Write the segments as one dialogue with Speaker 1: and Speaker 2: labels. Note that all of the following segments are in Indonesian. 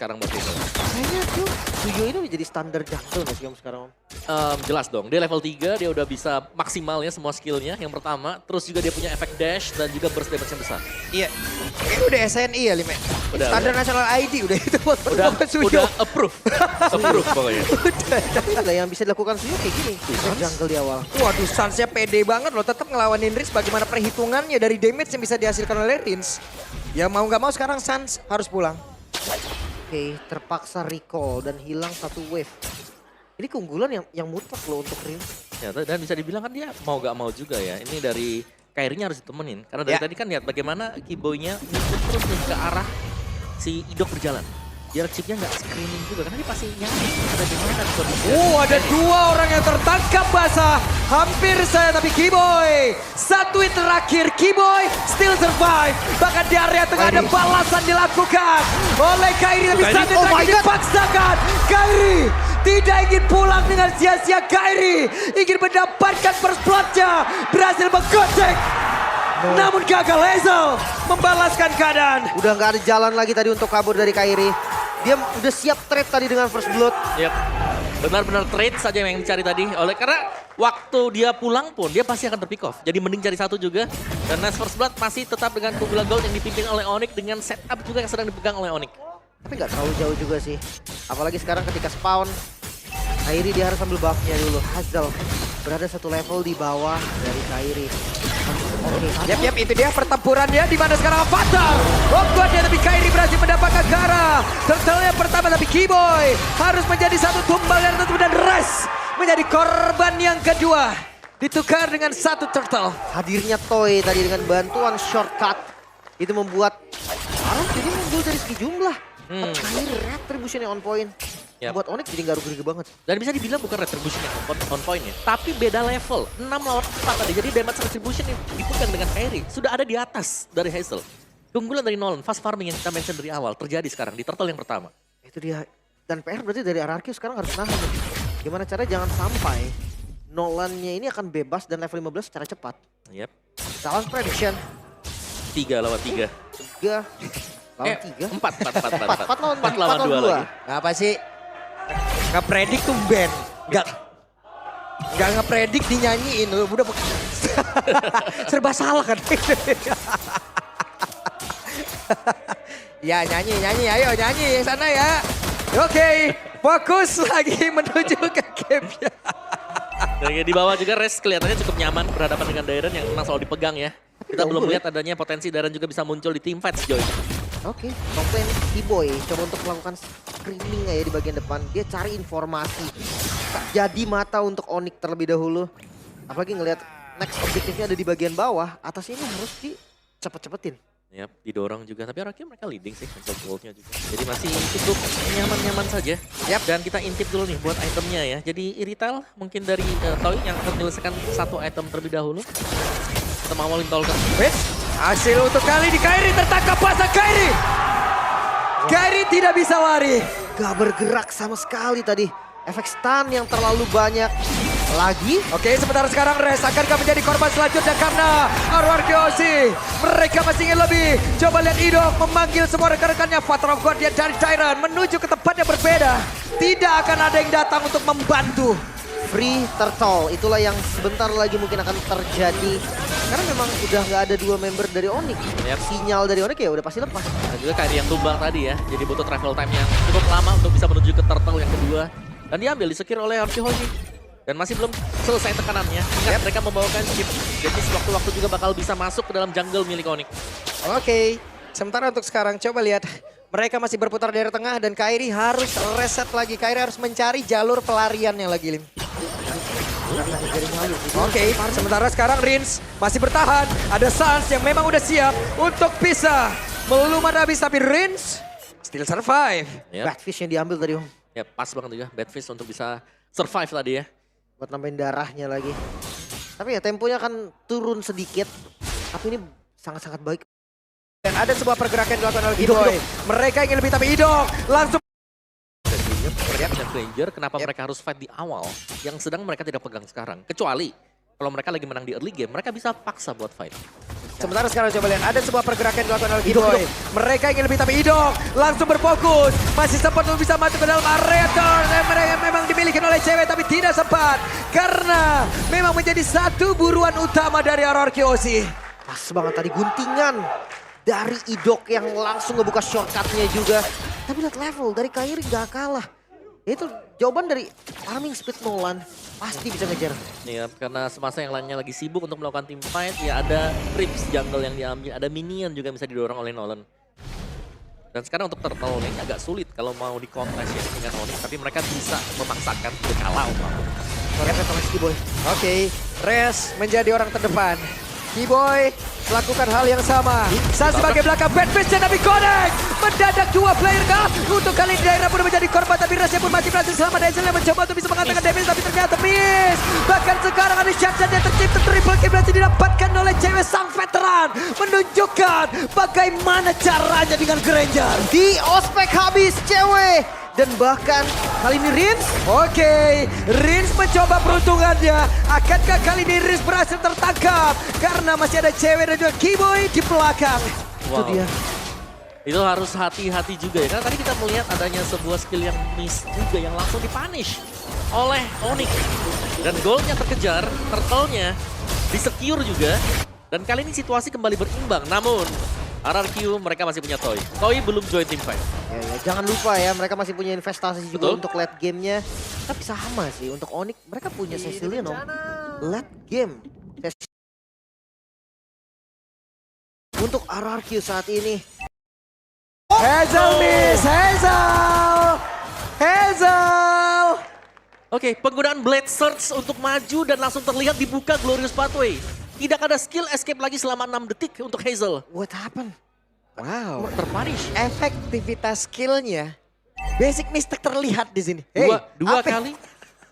Speaker 1: sekarang buat Riddle.
Speaker 2: Kayaknya tuh Suyo ini menjadi standar jungle nggak sih Om sekarang Om?
Speaker 1: Jelas dong, dia level 3, dia udah bisa maksimal ya semua skillnya yang pertama. Terus juga dia punya efek dash dan juga burst damage yang besar.
Speaker 3: Iya. Kayaknya udah SNI ya Lime.
Speaker 1: Udah,
Speaker 3: Standar National ID udah itu buat
Speaker 1: Udah
Speaker 3: Suyo.
Speaker 1: approve. Approve pokoknya.
Speaker 2: Tapi nggak yang bisa dilakukan Suyo kayak gini. Jungle di awal.
Speaker 3: Waduh, Suns-nya pede banget loh. Tetap ngelawanin Riz bagaimana perhitungannya dari damage yang bisa dihasilkan oleh Rins. Ya mau nggak mau sekarang Suns harus pulang.
Speaker 2: Oke, terpaksa recall dan hilang satu wave. Ini keunggulan yang mutlak loh untuk Rin.
Speaker 1: Ya, dan bisa dibilang kan dia mau gak mau juga ya. Ini dari Kyrie-nya harus ditemenin. Karena dari
Speaker 3: Ya.
Speaker 1: tadi kan lihat bagaimana Keyboy-nya ngikut terus nih ke arah si Idok berjalan. Jarak chipnya nggak screening juga karena dia pasti nyari ada di mana di kondisi.
Speaker 3: Ada dua orang yang tertangkap basah. Hampir saya tapi Keyboy. Satu hit terakhir Keyboy still survive. Bahkan di area tengah ada balasan dilakukan oleh Kyrie. Tapi satu
Speaker 2: Oh my
Speaker 3: lagi
Speaker 2: God.
Speaker 3: dipaksakan. Kyrie tidak ingin pulang dengan sia-sia. Kyrie ingin mendapatkan first blood-nya. Berhasil menggocek. Namun gagal Hazel membalaskan keadaan.
Speaker 2: Udah nggak ada jalan lagi tadi untuk kabur dari Kyrie. Dia udah siap trade tadi dengan first blood.
Speaker 1: Yap. Benar-benar trade saja yang dicari tadi. Karena waktu dia pulang pun dia pasti akan terpick off. Jadi mending cari satu juga. Dan Nice First Blood masih tetap dengan keunggulan gold yang dipimpin oleh Onyx dengan setup juga yang sedang dipegang oleh Onyx.
Speaker 2: Tapi nggak terlalu jauh juga sih. Apalagi sekarang ketika spawn, Kyrie dia harus ambil buff-nya dulu. Hazel berada satu level di bawah dari Kyrie. Oke,
Speaker 3: Yap, itu dia pertempurannya di mana sekarang Avatar. Dia tapi Kyrie berhasil mendapatkan ke arah. Turtle yang pertama tapi Keyboy harus menjadi satu tumbal yang tentu dan Res menjadi korban yang kedua. Ditukar dengan satu turtle.
Speaker 2: hadirnya Toy tadi dengan bantuan shortcut itu membuat Arrow jadi unggul dari segi jumlah. Kyrie retribution yang on point.
Speaker 1: Yap.
Speaker 2: Buat Onyx jadi nggak rugi-rugi banget.
Speaker 1: Dan bisa dibilang bukan retribution yang on point ya. Tapi beda level. 6 lawan 4 tadi. Jadi damage retribution yang dipegang dengan Kyrie sudah ada di atas dari Hazel. Keunggulan dari Nolan, fast farming yang kita mention dari awal terjadi sekarang di turtle yang pertama.
Speaker 2: Itu dia. Dan PR berarti dari RRQ sekarang harus nahan. Gimana caranya jangan sampai Nolannya ini akan bebas dan level 15 secara cepat.
Speaker 1: Yap.
Speaker 2: Challenge prediction.
Speaker 1: 3 lawan 3.
Speaker 2: 3 lawan 3.
Speaker 1: 4 lawan
Speaker 2: 4
Speaker 1: lawan 2 lagi.
Speaker 3: Apa sih? Ngepredik tuh band. Nggak ngepredik dinyanyiin. Udah serba salah kan. Ya nyanyi, ayo nyanyi yang sana ya. Oke, fokus lagi menuju ke game-nya.
Speaker 1: Dan di bawah juga Res kelihatannya cukup nyaman berhadapan dengan Dairen yang memang selalu dipegang ya. Kita belum lihat adanya potensi Dairen juga bisa muncul di team fight sejauh ini.
Speaker 2: Oke, komplain Keyboy coba untuk melakukan screening ya di bagian depan. Dia cari informasi. Tak jadi mata untuk Onyx terlebih dahulu. Apalagi ngelihat next objektifnya ada di bagian bawah. Atasnya ini harus dicepet-cepetin.
Speaker 1: Yap, didorong juga. Tapi akhirnya mereka leading sih untuk goldnya juga. Jadi masih cukup nyaman-nyaman saja. Yap, dan kita intip dulu nih buat itemnya ya. Jadi Irital mungkin dari Toy yang akan menyelesaikan satu item terlebih dahulu. Kita mengawalin Tolkien.
Speaker 3: Wait, hasil untuk kali di Kyrie tertangkap basah Kyrie. Kyrie tidak bisa lari.
Speaker 2: Gak bergerak sama sekali tadi. Efek stun yang terlalu banyak. Lagi.
Speaker 3: Oke, sementara sekarang Res akankah menjadi korban selanjutnya karena RRQOC. Mereka masih ingin lebih. Coba lihat Idok memanggil semua rekan-rekannya. Father of God dia dari Tyrant menuju ke tempat yang berbeda. Tidak akan ada yang datang untuk membantu.
Speaker 2: Free Turtle, itulah yang sebentar lagi mungkin akan terjadi. Karena memang udah nggak ada dua member dari Onyx.
Speaker 1: Yap.
Speaker 2: Sinyal dari Onyx ya udah pasti lepas.
Speaker 1: Dan juga Kyrie yang tumbang tadi ya. Jadi butuh travel time yang cukup lama untuk bisa menuju ke turtle yang kedua. Dan diambil, disecure oleh Archie Hoji. Dan masih belum selesai tekanannya. Ingat mereka membawakan chip. Jadi sewaktu-waktu juga bakal bisa masuk ke dalam jungle milik Onyx.
Speaker 3: Oke, sementara untuk sekarang coba lihat. Mereka masih berputar dari tengah dan Kyrie harus reset lagi. Kyrie harus mencari jalur pelariannya lagi, Lim. Oke, sementara sekarang Rins masih bertahan. Ada Suns yang memang udah siap untuk bisa melumat habis. Tapi Rins still survive.
Speaker 1: Ya,
Speaker 2: Badfish yang diambil tadi Om.
Speaker 1: ya pas banget juga Badfish untuk bisa survive tadi ya.
Speaker 2: Buat nambahin darahnya lagi. Tapi ya temponya akan turun sedikit. Tapi ini sangat-sangat baik.
Speaker 3: Dan ada sebuah pergerakan yang dilakukan oleh Keyboy. Mereka ingin lebih tapi Idok langsung.
Speaker 1: Dan Ranger, kenapa mereka harus fight di awal yang sedang mereka tidak pegang sekarang. Kecuali kalau mereka lagi menang di early game, mereka bisa paksa buat fight.
Speaker 3: Sementara sekarang coba lihat, ada sebuah pergerakan dilakukan oleh Kiboy. Mereka ingin lebih, tapi Idok langsung berfokus. Masih sempat untuk bisa masuk ke dalam area turn. Mereka memang dimiliki oleh cewek, tapi tidak sempat. Karena memang menjadi satu buruan utama dari RRQ Osi.
Speaker 2: Pas banget tadi guntingan dari Idok yang langsung ngebuka shortcutnya juga. Tapi lihat level dari Kairi gak kalah. Itu jawaban dari farming speed Nolan. Pasti bisa ngejar.
Speaker 1: Iya, karena semasa yang lainnya lagi sibuk untuk melakukan team fight, ya ada creeps jungle yang diambil, ada minion juga yang bisa didorong oleh Nolan. Dan sekarang untuk Turtle ini agak sulit kalau mau dikontes ya dengan Onyx, tapi mereka bisa memaksakan untuk kalah umpama.
Speaker 2: Repet oleh Kiboy.
Speaker 3: Oke, Res menjadi orang terdepan. Kiboy melakukan hal yang sama. Saat sebagai belakang Badfish tapi connect. Mendadak dua player kah? Untuk kali ini daerah pun menjadi korban, tapi Resnya pun masih berhasil selamat. Denzel yang mencoba untuk bisa mengatakan damage, tapi ternyata miss. Bahkan sekarang ada shotgun yang tercipta, triple kill berhasil didapatkan oleh cewek sang veteran. Menunjukkan bagaimana caranya dengan Granger.
Speaker 2: Di ospek habis cewek. Dan bahkan kali ini Rins.
Speaker 3: Oke, Rins mencoba peruntungannya. Akankah kali ini Rins berhasil tertangkap? Karena masih ada cewek dan juga Kiboy di belakang.
Speaker 2: Itu dia.
Speaker 1: Itu harus hati-hati juga ya, karena tadi kita melihat adanya sebuah skill yang miss juga yang langsung dipunish oleh Onyx. Dan golnya terkejar, turtle-nya di-secure juga. Dan kali ini situasi kembali berimbang, namun RRQ mereka masih punya Toy. Toy belum join team fight.
Speaker 2: Ya, jangan lupa ya, mereka masih punya investasi juga
Speaker 1: Betul.
Speaker 2: untuk late game-nya. Tapi sama sih, untuk Onyx mereka punya Cecilion om. Late game. Untuk RRQ saat ini.
Speaker 3: Hazel miss, Hazel.
Speaker 1: Oke, penggunaan Blade Surge untuk maju dan langsung terlihat dibuka Glorious Pathway. Tidak ada skill escape lagi selama 6 detik untuk Hazel.
Speaker 2: What happened?
Speaker 3: Wow,
Speaker 1: Terpunish.
Speaker 3: efektivitas skillnya. Basic mistake terlihat di sini.
Speaker 1: Dua kali,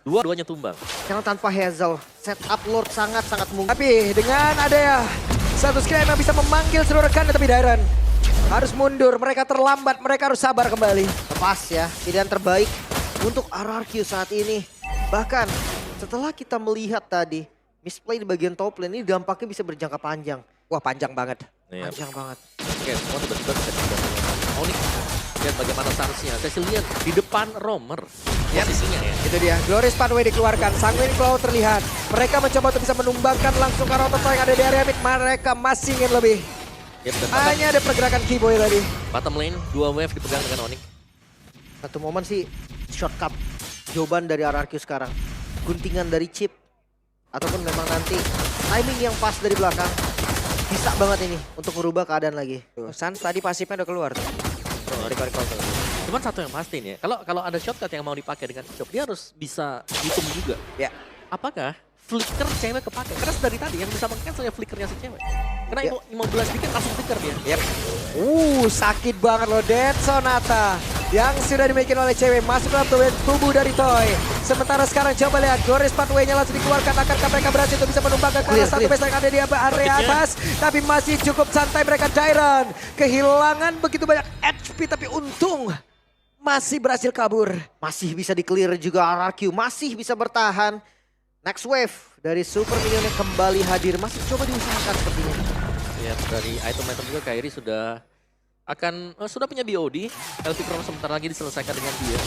Speaker 1: dua-duanya tumbang.
Speaker 2: Karena tanpa Hazel, setup Lord sangat-sangat mungkin.
Speaker 3: Tapi dengan ada ya satu skill yang bisa memanggil seluruh rekan, tapi Dairon harus mundur. Mereka terlambat, mereka harus sabar kembali.
Speaker 2: Pas ya, pilihan terbaik untuk RRQ saat ini. Bahkan setelah kita melihat tadi, misplay di bagian top lane ini dampaknya bisa berjangka panjang.
Speaker 3: Wah, panjang banget.
Speaker 1: Iya.
Speaker 2: Panjang banget.
Speaker 1: Oke, semua tiba-tiba bisa dibantu. Onyx, lihat bagaimana seharusnya. Cecilion di depan Romer posisinya ya.
Speaker 3: Itu dia, Glorious Pathway dikeluarkan, Sanguine Claw terlihat. Mereka mencoba untuk bisa menumbangkan langsung ke Rototo yang ada di area mid. Mereka masih ingin lebih.
Speaker 1: Yep, dan
Speaker 3: Hanya ada pergerakan Kiboy tadi.
Speaker 1: bottom lane, 2 wave dipegang dengan Onyx.
Speaker 2: Satu momen sih shortcut jawaban dari RRQ sekarang. Guntingan dari chip. Ataupun memang nanti timing yang pas dari belakang. Bisa banget ini untuk merubah keadaan lagi.
Speaker 3: Tuh, Sans tadi pasifnya udah keluar tuh.
Speaker 2: Recall.
Speaker 1: Cuman satu yang pasti nih ya, kalau ada shortcut yang mau dipakai dengan Idok, dia harus bisa hitung juga.
Speaker 3: Ya.
Speaker 1: Apakah flicker cewek kepake? Karena dari tadi yang bisa meng-cancel ya flickernya si cewek. Karena
Speaker 3: Ya.
Speaker 1: 15 dikit langsung flicker dia.
Speaker 3: Yep. Sakit banget loh Dead Sonata yang sudah dimiliki oleh cewek masuk dalam tubuh dari Toy. Sementara sekarang coba lihat Glorious Pathway-nya langsung dikeluarkan. Akankah mereka berhasil untuk bisa menumbangkan ke arah satu base yang ada di area
Speaker 1: Rakitnya.
Speaker 3: atas. Tapi masih cukup santai mereka. Dairon kehilangan begitu banyak HP, tapi untung masih berhasil kabur.
Speaker 2: Masih bisa di-clear juga RRQ. Masih bisa bertahan. Next wave dari Super Minion yang kembali hadir. Masih coba diusahakan sepertinya.
Speaker 1: Ya, dari item-item juga Kairi sudah sudah punya BOD. LP Chrono sebentar lagi diselesaikan dengan dia.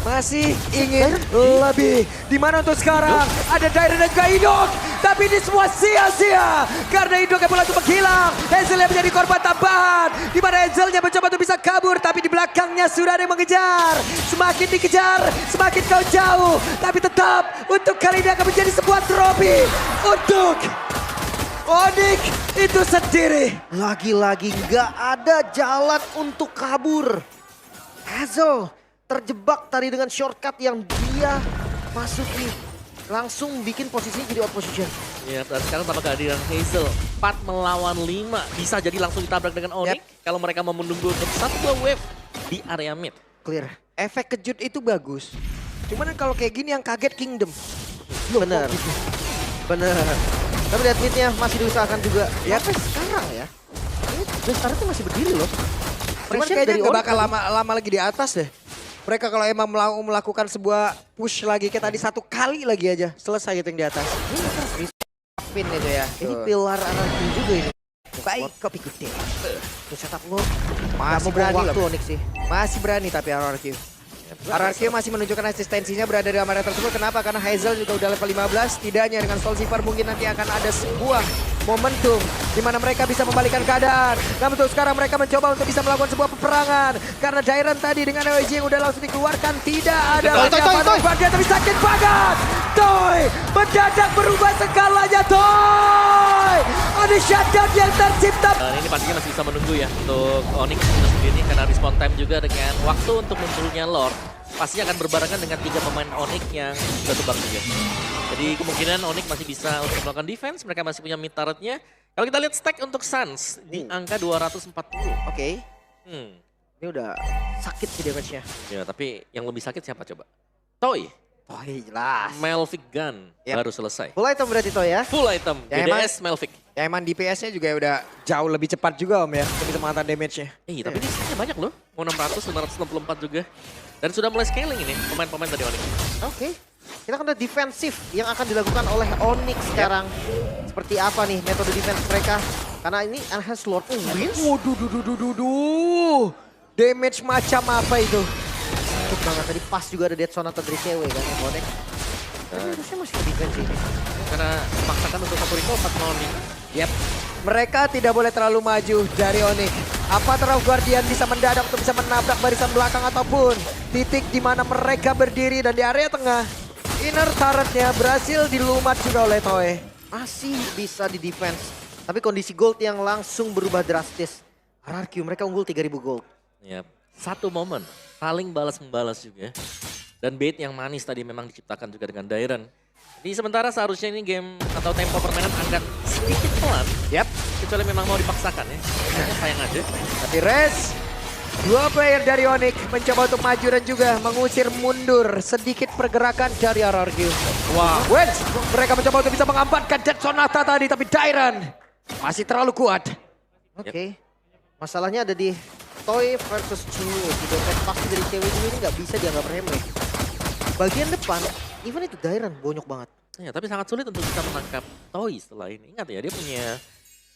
Speaker 3: Masih ingin lebih. Dimana untuk sekarang ada Dairon dan juga Idok. Tapi ini semua sia-sia. Karena Idok yang langsung menghilang. Hazel yang menjadi korban tambahan. Dimana Hazelnya mencoba untuk bisa kabur. Tapi di belakangnya sudah ada yang mengejar. Semakin dikejar, semakin kau jauh. Tapi tetap untuk kali ini akan menjadi sebuah trofi. Untuk Onyx itu sendiri.
Speaker 2: Lagi-lagi nggak ada jalan untuk kabur. Hazel terjebak tadi dengan shortcut yang dia masuki. Langsung bikin posisinya jadi out position.
Speaker 1: Ya, dan sekarang tanpa kehadiran Hazel, 4 melawan 5 bisa jadi langsung ditabrak dengan Onyx. Kalau mereka mau menunggu untuk 1 wave di area mid.
Speaker 2: Clear.
Speaker 3: Efek kejut itu bagus. Cuman kalau kayak gini yang kaget Kingdom.
Speaker 2: Bener. Bener. Tapi lihat midnya masih diusahakan juga.
Speaker 3: Ya.
Speaker 2: Sampai sekarang ya. Ini Destartnya masih berdiri loh.
Speaker 3: Cuman
Speaker 2: Pressure
Speaker 3: kayaknya
Speaker 2: dari
Speaker 3: nggak
Speaker 2: Onyx
Speaker 3: bakal
Speaker 2: tadi.
Speaker 3: lama lagi di atas deh. Mereka kalau emang melakukan sebuah push lagi kayak tadi 1 kali lagi aja selesai gitu yang di atas.
Speaker 2: Pin itu ya. Ini pilar RRQ juga ini.
Speaker 3: Bukai kopi gede.
Speaker 2: Tuh setup Lord.
Speaker 3: Masih
Speaker 2: Gak mau buang
Speaker 3: berani
Speaker 2: waktu
Speaker 3: loh.
Speaker 2: Onyx sih.
Speaker 3: Masih berani tapi RRQ. RRQ masih menunjukkan eksistensinya berada di area tersebut. Kenapa? Karena Hazel juga udah level 15. Tidaknya dengan Soul Silver mungkin nanti akan ada sebuah momentum di mana mereka bisa membalikan keadaan. Namun untuk sekarang mereka mencoba untuk bisa melakukan sebuah peperangan. Karena Dairon tadi dengan AOG yang udah langsung dikeluarkan tidak ada
Speaker 2: Toy.
Speaker 3: bagian tapi sakit banget. Toy mendadak berubah skalanya Toy. Ada shutdown yang tercipta.
Speaker 1: Dan ini pastinya masih bisa menunggu ya untuk Onyx itu sendiri karena respawn time juga dengan waktu untuk munculnya Lord. Pastinya akan berbarengan dengan 3 pemain Onyx yang sudah tebak juga. Jadi kemungkinan Onyx masih bisa untuk melakukan defense, mereka masih punya mid turretnya. Kalau kita lihat stack untuk Suns di angka 240.
Speaker 2: Oke.
Speaker 1: Hmm.
Speaker 2: Ini udah sakit sih damage-nya.
Speaker 1: Ya, tapi yang lebih sakit siapa coba? Toy,
Speaker 2: Toy jelas.
Speaker 1: Melvic Gun
Speaker 3: Yap.
Speaker 1: baru selesai.
Speaker 2: Full item berarti Toy ya.
Speaker 1: Full item,
Speaker 3: Ya,
Speaker 1: DDS Melvic.
Speaker 3: Ya emang DPS-nya juga udah jauh lebih cepat juga Om ya. Untuk bisa mengatakan damage-nya.
Speaker 1: Tapi ini stacknya banyak loh. Mau 600, 564 juga. Dan sudah mulai scaling ini pemain-pemain dari Onyx.
Speaker 2: Oke. Kita akan ada defensif yang akan dilakukan oleh Onyx sekarang. Seperti apa nih metode defense mereka? Karena ini Enhanced Lord wins.
Speaker 3: Waduh. Damage macam apa itu?
Speaker 2: Cukup banget tadi pas juga ada Dead Sonata dari cewek kan yang Onyx. Tapi harusnya masih ke defense ini.
Speaker 1: Karena memaksakan untuk satu Rico 405.
Speaker 3: Yap. Mereka tidak boleh terlalu maju dari Onyx. Apa Terang Guardian bisa mendadak untuk bisa menabrak barisan belakang ataupun titik di mana mereka berdiri dan di area tengah. Inner turretnya berhasil dilumat juga oleh Toy.
Speaker 2: Masih bisa di defense. Tapi kondisi gold yang langsung berubah drastis. RRQ mereka unggul 3000 gold.
Speaker 1: Ya, satu momen saling balas-membalas juga. Dan bait yang manis tadi memang diciptakan juga dengan Dairon. Jadi sementara seharusnya ini game atau tempo permainan akan sedikit pelan.
Speaker 3: Yap.
Speaker 1: Kecuali memang mau dipaksakan ya. Kayaknya sayang aja.
Speaker 3: Tapi Res, 2 player dari Onyx mencoba untuk maju dan juga mengusir mundur sedikit pergerakan dari RRQ.
Speaker 1: Wah.
Speaker 3: Wens, mereka mencoba untuk bisa mengamankan Dead Sonata tadi, tapi Dairon masih terlalu kuat.
Speaker 2: Oke. Masalahnya ada di Toy versus Cewek. Gitu. Pasti dari cewek ini nggak bisa dianggap remeh. Bagian depan, even itu Dairon bonyok banget.
Speaker 1: Ya, tapi sangat sulit untuk bisa menangkap Toy setelah ini. Ingat ya, dia punya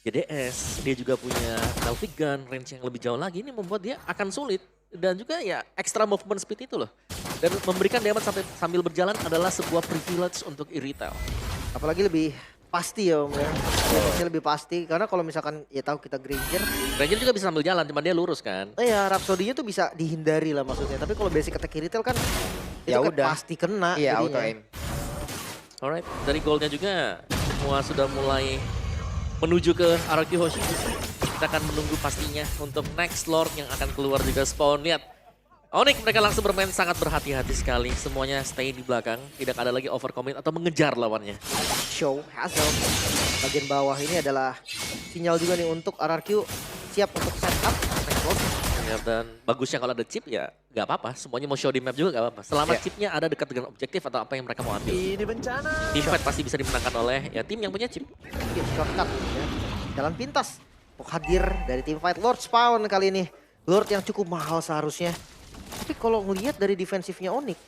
Speaker 1: GDS, dia juga punya Melvic Gun, range yang lebih jauh lagi. Ini membuat dia akan sulit. Dan juga ya extra movement speed itu loh. Dan memberikan damage sambil berjalan adalah sebuah privilege untuk Irithel.
Speaker 2: Apalagi lebih pasti ya Om ya. Damage-nya lebih pasti. Karena kalau misalkan ya tahu kita Granger.
Speaker 1: Ranger juga bisa sambil jalan, cuma dia lurus kan.
Speaker 2: Ya Rhapsody-nya tuh bisa dihindari lah maksudnya. Tapi kalau basic attack Irithel kan
Speaker 3: Ya
Speaker 2: itu kan
Speaker 3: udah.
Speaker 2: pasti kena.
Speaker 3: Iya,
Speaker 2: jadinya.
Speaker 3: auto aim.
Speaker 1: Alright, dari goalnya juga semua sudah mulai menuju ke RRQ Hoshi. Kita akan menunggu pastinya untuk next Lord yang akan keluar juga spawn. Lihat, Onyx mereka langsung bermain sangat berhati-hati sekali. Semuanya stay di belakang, tidak ada lagi overcommit atau mengejar lawannya.
Speaker 2: Show Hazel. Bagian bawah ini adalah sinyal juga nih untuk RRQ siap untuk setup next Lord.
Speaker 1: Ya, dan bagusnya kalau ada chip ya gak apa-apa. Semuanya mau show di map juga gak apa-apa. Selama chipnya ada dekat dengan objektif atau apa yang mereka mau ambil.
Speaker 3: Ini bencana.
Speaker 1: Teamfight pasti bisa dimenangkan oleh ya tim yang punya chip.
Speaker 2: Mungkin shortcut ya. Jalan pintas untuk hadir dari tim fight Lord Spawn kali ini. Lord yang cukup mahal seharusnya. Tapi kalau ngelihat dari defensifnya Onyx,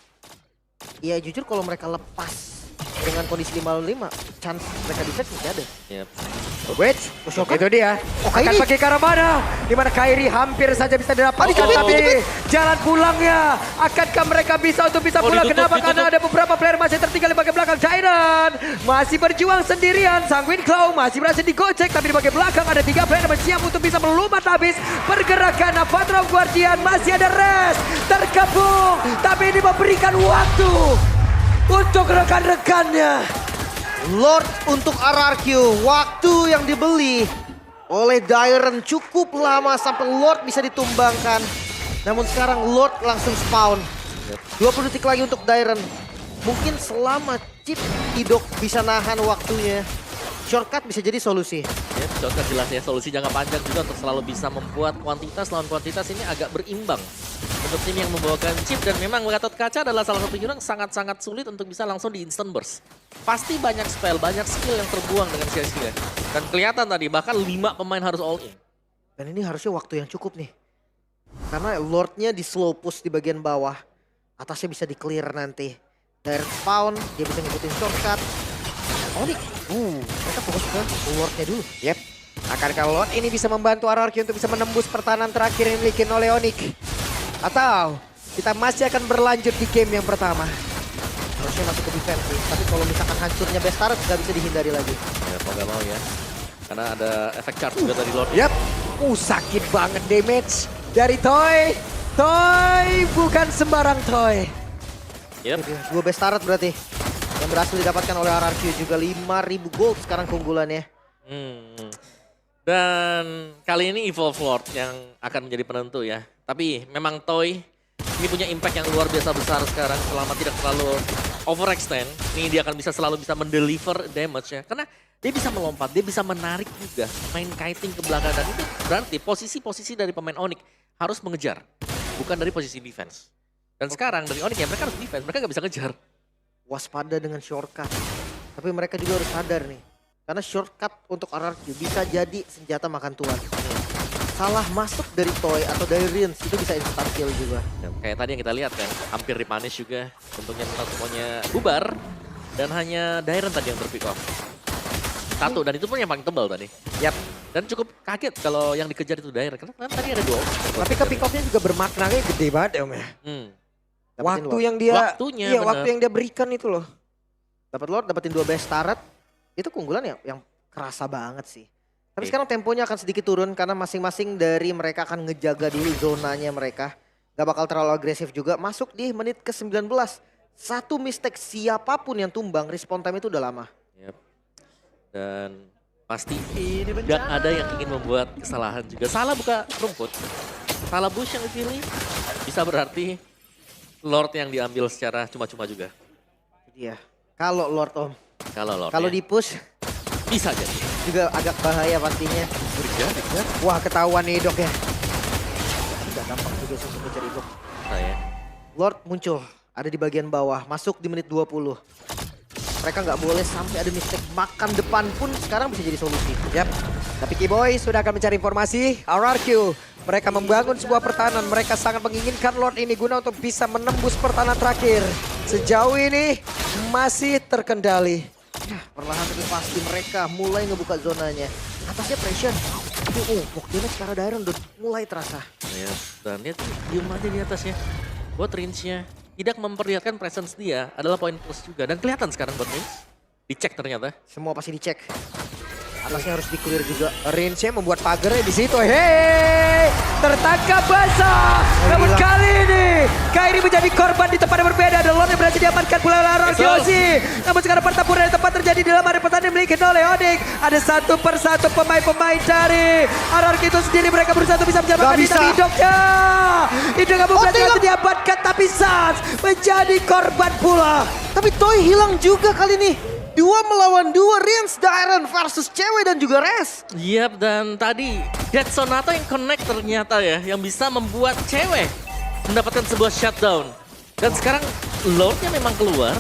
Speaker 2: ya jujur kalau mereka lepas dengan kondisi 5-5, chance mereka defense masih ada.
Speaker 1: Ya.
Speaker 3: Wait, itu dia. Akan
Speaker 2: Kairi.
Speaker 3: pergi ke arah mana? Di mana Kairi hampir saja bisa didapatkan,
Speaker 1: Oh.
Speaker 3: tapi jalan pulangnya. Akankah mereka bisa untuk bisa
Speaker 1: Oh,
Speaker 3: pulang?
Speaker 1: ditutup,
Speaker 3: Kenapa?
Speaker 1: ditutup.
Speaker 3: Karena ada beberapa player masih tertinggal di bagian belakang. Dairon masih berjuang sendirian. Sanguine Claw masih berhasil digocek, tapi di bagian belakang ada 3 player yang siap untuk bisa melumat habis pergerakan Avatra Guardian. Masih ada Res tergabung, tapi ini memberikan waktu untuk rekan-rekannya.
Speaker 2: Lord untuk RRQ, waktu yang dibeli oleh Dairon cukup lama sampai Lord bisa ditumbangkan. Namun sekarang Lord langsung spawn. 20 detik lagi untuk Dairon. Mungkin selama chip Idok bisa nahan waktunya, shortcut bisa jadi solusi.
Speaker 1: Ya, contoh jelas ya, solusi jangka panjang juga untuk selalu bisa membuat kuantitas lawan kuantitas ini agak berimbang. Untuk tim yang membawakan chip dan memang Gatot Kaca adalah salah satu hero yang sangat-sangat sulit untuk bisa langsung di instant burst. Pasti banyak spell, banyak skill yang terbuang dengan sia-sia. Dan kelihatan tadi bahkan 5 pemain harus all in.
Speaker 2: Dan ini harusnya waktu yang cukup nih. Karena Lordnya di slow push di bagian bawah. Atasnya bisa di clear nanti. Dairon spawn, dia bisa ngikutin shortcut. Onyx, mereka fokus ke Lordnya dulu.
Speaker 3: Yep. Akankah Lord ini bisa membantu RRQ untuk bisa menembus pertahanan terakhir yang dimiliki oleh Onyx? Atau kita masih akan berlanjut di game yang pertama?
Speaker 2: Harusnya masuk ke defense sih. Tapi kalau misalkan hancurnya best turret nggak bisa dihindari lagi.
Speaker 1: Ya mau gak mau ya. Karena ada efek charge juga dari Lord.
Speaker 3: Yap. Sakit banget damage dari Toy. Toy bukan sembarang Toy.
Speaker 1: Yep.
Speaker 2: Dua best turret berarti. Yang berhasil didapatkan oleh RRQ juga 5.000 gold sekarang keunggulannya.
Speaker 1: Dan kali ini Evolve Lord yang akan menjadi penentu ya. Tapi memang Toy ini punya impact yang luar biasa besar sekarang selama tidak terlalu overextend. Ini dia akan selalu bisa mendeliver damage ya. Karena dia bisa melompat, dia bisa menarik juga. Main kiting ke belakang dan itu berarti posisi-posisi dari pemain Onyx harus mengejar. Bukan dari posisi defense. Dan sekarang dari Onyx ya mereka harus defense, mereka nggak bisa ngejar.
Speaker 2: Waspada dengan shortcut. Tapi mereka juga harus sadar nih. Karena shortcut untuk RRQ bisa jadi senjata makan tuan. Salah masuk dari Toy atau dari Rins itu bisa instant kill juga.
Speaker 1: Ya, kayak tadi yang kita lihat kan, hampir dipunish juga. Untungnya semuanya bubar. Dan hanya Dairen tadi yang terpick off. Satu, dan itu pun yang paling tebal tadi.
Speaker 3: Yap.
Speaker 1: Dan cukup kaget kalau yang dikejar itu Dairen. Karena kan tadi ada 2.
Speaker 3: Tapi ke pick off-nya juga bermaknanya gede banget ya Om ya.
Speaker 2: Dapetin
Speaker 3: Waktu
Speaker 2: Lord.
Speaker 3: yang dia
Speaker 1: Waktunya,
Speaker 3: iya,
Speaker 1: bener.
Speaker 3: waktu yang dia berikan itu loh.
Speaker 2: Dapat Lord, dapetin 2 best turret. Itu keunggulan yang kerasa banget sih. Tapi
Speaker 1: Oke.
Speaker 2: sekarang temponya akan sedikit turun karena masing-masing dari mereka akan ngejaga dulu zonanya mereka. Gak bakal terlalu agresif juga. Masuk di menit ke-19. Satu mistake siapapun yang tumbang, respawn time itu udah lama.
Speaker 1: Yep. Dan pasti gak ada yang ingin membuat kesalahan juga. Salah buka rumput. Salah bush yang dipilih. Bisa berarti Lord yang diambil secara cuma-cuma juga.
Speaker 2: Iya. Kalau Lord Om.
Speaker 1: Kalau Lord
Speaker 2: Kalau
Speaker 1: ya.
Speaker 2: di push
Speaker 1: Bisa jadi.
Speaker 2: juga agak bahaya pastinya.
Speaker 1: Dikejar.
Speaker 3: Wah ketahuan nih dok ya.
Speaker 2: Gak gampang juga sih untuk mencari gol.
Speaker 1: Nah ya.
Speaker 2: Lord muncul. Ada di bagian bawah. Masuk di menit 20. Mereka nggak boleh sampai ada mistake. Makan depan pun sekarang bisa jadi solusi.
Speaker 3: Yap. Tapi Kiboy sudah akan mencari informasi. RRQ. Mereka membangun sebuah pertahanan. Mereka sangat menginginkan Lord ini guna untuk bisa menembus pertahanan terakhir. Sejauh ini masih terkendali.
Speaker 2: Perlahan tapi pasti mereka mulai ngebuka zonanya. Atasnya pressure. Walk damage secara Dairon udah mulai terasa.
Speaker 1: Ya. Dan dia tuh diem aja di atasnya. Buat range-nya. Tidak memperlihatkan presence dia adalah poin plus juga. Dan kelihatan sekarang buat range. Dicek ternyata.
Speaker 2: Semua pasti dicek. Atasnya harus di-clear juga.
Speaker 3: Range-nya membuat pagarnya di situ. Hei, tertangkap basah. Namun
Speaker 2: hilang.
Speaker 3: kali ini Kairi menjadi korban di tempat yang berbeda. Dan Lord yang berhasil diamankan pula oleh RRQ. Namun sekarang pertempuran yang tepat terjadi di dalam area pertandingan dimiliki oleh Onyx. Ada satu persatu pemain-pemain dari RRQ itu sendiri. Mereka berusaha untuk bisa menyelamatkan
Speaker 2: Gak
Speaker 3: diri.
Speaker 2: bisa.
Speaker 3: Tapi hidupnya itu gak berhasil diamankan. Tapi Sans menjadi korban pula.
Speaker 2: Tapi Toy hilang juga kali ini. 2 melawan 2, Rins, Dairon versus cewek dan juga Res.
Speaker 1: Yap, dan tadi Dead Sonata yang connect ternyata ya. Yang bisa membuat cewek mendapatkan sebuah shutdown. Dan sekarang Lordnya memang keluar.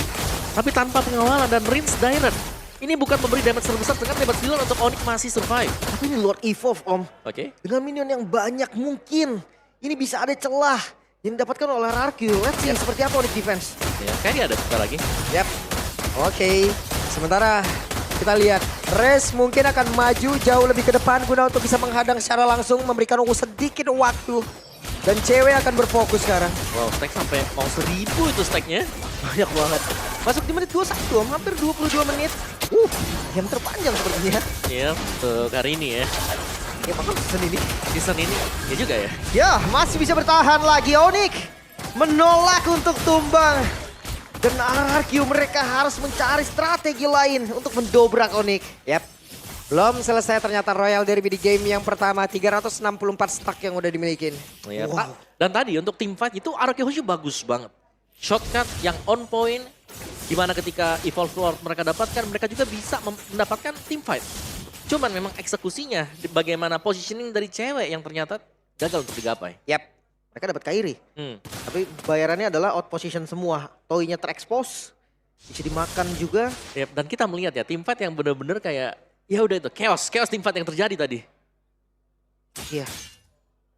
Speaker 1: Tapi tanpa pengawalan dan Rins Dairon. Ini bukan memberi damage terbesar dengan damage dealer untuk Onyx masih survive.
Speaker 2: Tapi ini Lord Evolve Om.
Speaker 1: Oke.
Speaker 2: Dengan minion yang banyak mungkin. Ini bisa ada celah yang didapatkan oleh RRQ. Let's see seperti apa Onyx defense.
Speaker 1: Ya, kayaknya ada sebentar lagi.
Speaker 3: Yap. Oke. Sementara kita lihat Res mungkin akan maju jauh lebih ke depan guna untuk bisa menghadang secara langsung, memberikan sedikit waktu. Dan cewek akan berfokus sekarang.
Speaker 1: Wow, stack sampai mau 1000 itu stacknya.
Speaker 2: Banyak banget. Masuk di menit 21 Om, hampir 22 menit. Game terpanjang sepertinya.
Speaker 1: Iya, untuk hari ini ya.
Speaker 2: Ya bakal season ini.
Speaker 1: Season ini, ya juga ya.
Speaker 2: Ya, masih bisa bertahan lagi Onyx. Menolak untuk tumbang. Dan RRQ mereka harus mencari strategi lain untuk mendobrak Onyx.
Speaker 3: Yap. Belum selesai ternyata Royal Derby di game yang pertama. 364 stack yang udah dimiliki.
Speaker 1: Ya,
Speaker 2: Wow.
Speaker 1: Dan tadi untuk team fight itu RRQ Hoshu bagus banget. Shotcut yang on point. Dimana ketika Evolve Lord mereka dapatkan, mereka juga bisa mendapatkan team fight. Cuman memang eksekusinya, bagaimana positioning dari cewek yang ternyata gagal untuk digapai.
Speaker 3: Yap.
Speaker 2: Mereka dapat Kairi.
Speaker 1: Hmm.
Speaker 2: Tapi bayarannya adalah out position semua. Toy-nya terekspos. Bisa dimakan juga.
Speaker 1: Yep, dan kita melihat ya team fight yang benar-benar kayak ya udah itu chaos team fight yang terjadi tadi.
Speaker 2: Iya.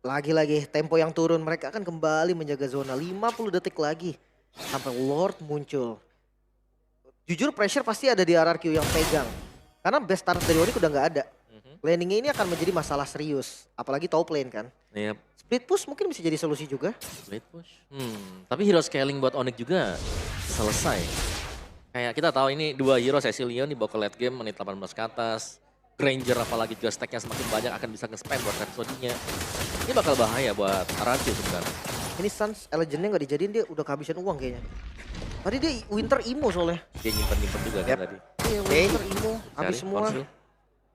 Speaker 2: Lagi-lagi tempo yang turun. Mereka akan kembali menjaga zona. 50 detik lagi. Sampai Lord muncul. Jujur pressure pasti ada di RRQ yang pegang. Karena best start dari Onyx udah nggak ada. Laningnya ini akan menjadi masalah serius. Apalagi top lane kan.
Speaker 1: Yep.
Speaker 2: Split push mungkin bisa jadi solusi juga.
Speaker 1: Late push. Tapi hero scaling buat Onyx juga selesai. Kayak kita tahu ini dua hero Cecilion dibawa ke late game menit 18 ke atas. Granger apalagi juga stacknya semakin banyak akan bisa nge-spam buat Rhapsody-nya. Ini bakal bahaya buat Araki sebenarnya.
Speaker 2: Ini Suns Legend-nya nggak dijadiin, dia udah kehabisan uang kayaknya. Tadi dia Winter Imo soalnya.
Speaker 1: Dia nyimpen-nyimpen juga kan tadi.
Speaker 2: Iya, Winter Imo. Habis
Speaker 1: Cari
Speaker 2: semua.
Speaker 1: Corsil.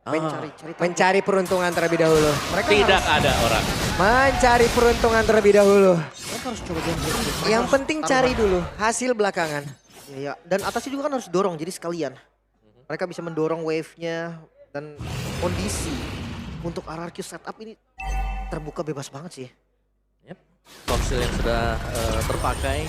Speaker 2: Cari
Speaker 3: Mencari peruntungan terlebih dahulu.
Speaker 2: Mereka
Speaker 1: Tidak ada orang.
Speaker 3: Mencari peruntungan terlebih dahulu.
Speaker 2: mereka harus coba gambling. Mereka
Speaker 3: Yang
Speaker 2: harus
Speaker 3: penting
Speaker 2: taruh
Speaker 3: cari
Speaker 2: mana.
Speaker 3: dulu, hasil belakangan.
Speaker 2: Ya. Dan atasnya juga kan harus dorong, jadi sekalian. Mereka bisa mendorong wave-nya dan kondisi untuk RRQ setup ini terbuka bebas banget sih.
Speaker 1: Yep. Corsil yang sudah terpakai.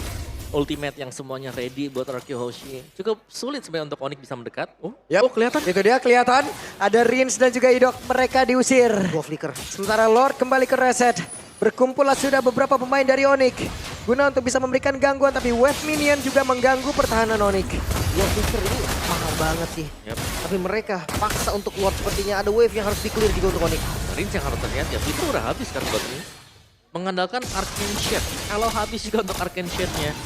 Speaker 1: Ultimate yang semuanya ready buat RRQ Hoshi. Cukup sulit sebenarnya untuk Onyx bisa mendekat. Oh kelihatan.
Speaker 3: Itu dia kelihatan. Ada Rins dan juga Idok, mereka diusir.
Speaker 2: Dua flicker.
Speaker 3: Sementara Lord kembali ke reset. Berkumpullah sudah beberapa pemain dari Onyx. Guna untuk bisa memberikan gangguan, tapi wave minion juga mengganggu pertahanan Onyx.
Speaker 2: Dua flicker ini mahal banget sih.
Speaker 1: Yep.
Speaker 2: Tapi mereka paksa untuk Lord, sepertinya ada wave yang harus di-clear juga untuk Onyx.
Speaker 1: Rins yang harus terlihat ya, itu udah habis kan buat ini. Mengandalkan Arcane Shade. Kalau habis juga untuk Arcane Shade-nya,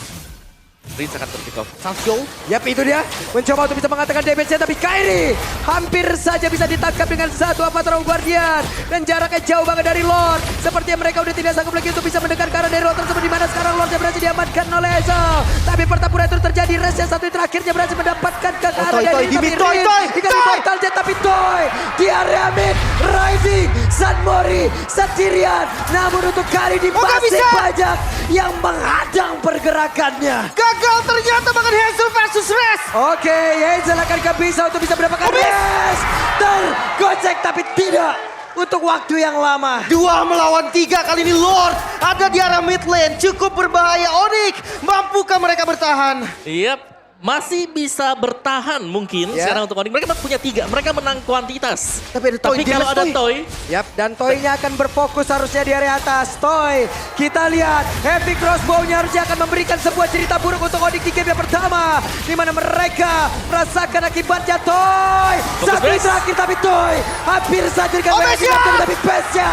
Speaker 1: Rins akan terpick off.
Speaker 2: Salsyo,
Speaker 3: Yap, itu dia. Mencoba untuk bisa mengatakan damage-nya, tapi Kairi hampir saja bisa ditangkap dengan satu Avatar of Guardian. Dan jaraknya jauh banget dari Lord. Sepertinya mereka udah tidak sanggup lagi untuk bisa mendekat ke arah dari Lord tersebut. Dimana sekarang Lordnya berhasil diamankan oleh Ezel. Tapi pertempuran itu terjadi. Res yang satu terakhirnya berhasil mendapatkan ke arah
Speaker 2: Toy,
Speaker 3: dari
Speaker 2: Toy, Dimi, Toy, Toy,
Speaker 3: Dikasih
Speaker 2: Toy.
Speaker 3: Portal Jet, tapi Toy di area mid. Rising, Sunmori sendirian. Namun untuk Kairi di
Speaker 2: nggak
Speaker 3: masih
Speaker 2: bisa.
Speaker 3: banyak yang menghadang pergerakannya.
Speaker 2: gagal ternyata bahkan Hazel versus Res.
Speaker 3: Oke, Hazel akan bisa untuk bisa mendapatkan rest. Tergocek tapi tidak untuk waktu yang lama.
Speaker 2: 2 melawan 3 kali ini Lord ada di arah mid lane. Cukup berbahaya. Onyx, mampukah mereka bertahan?
Speaker 1: Yep. Masih bisa bertahan mungkin
Speaker 3: Ya.
Speaker 1: sekarang untuk Onyx. Mereka punya 3, mereka menang kuantitas.
Speaker 2: Tapi ada Toy,
Speaker 1: Tapi kalau
Speaker 2: damage
Speaker 1: ada
Speaker 2: Toy.
Speaker 1: Toy,
Speaker 3: Yap, dan Toy-nya akan berfokus harusnya di area atas. Toy, kita lihat Heavy Crossbow-nya harusnya akan memberikan sebuah cerita buruk untuk Onyx di game yang pertama. Di mana mereka merasakan akibatnya. Toy,
Speaker 1: Fokus
Speaker 3: satu
Speaker 1: base.
Speaker 3: terakhir tapi Toy hampir saja dengan
Speaker 2: Oh, base-nya!
Speaker 3: tapi base-nya.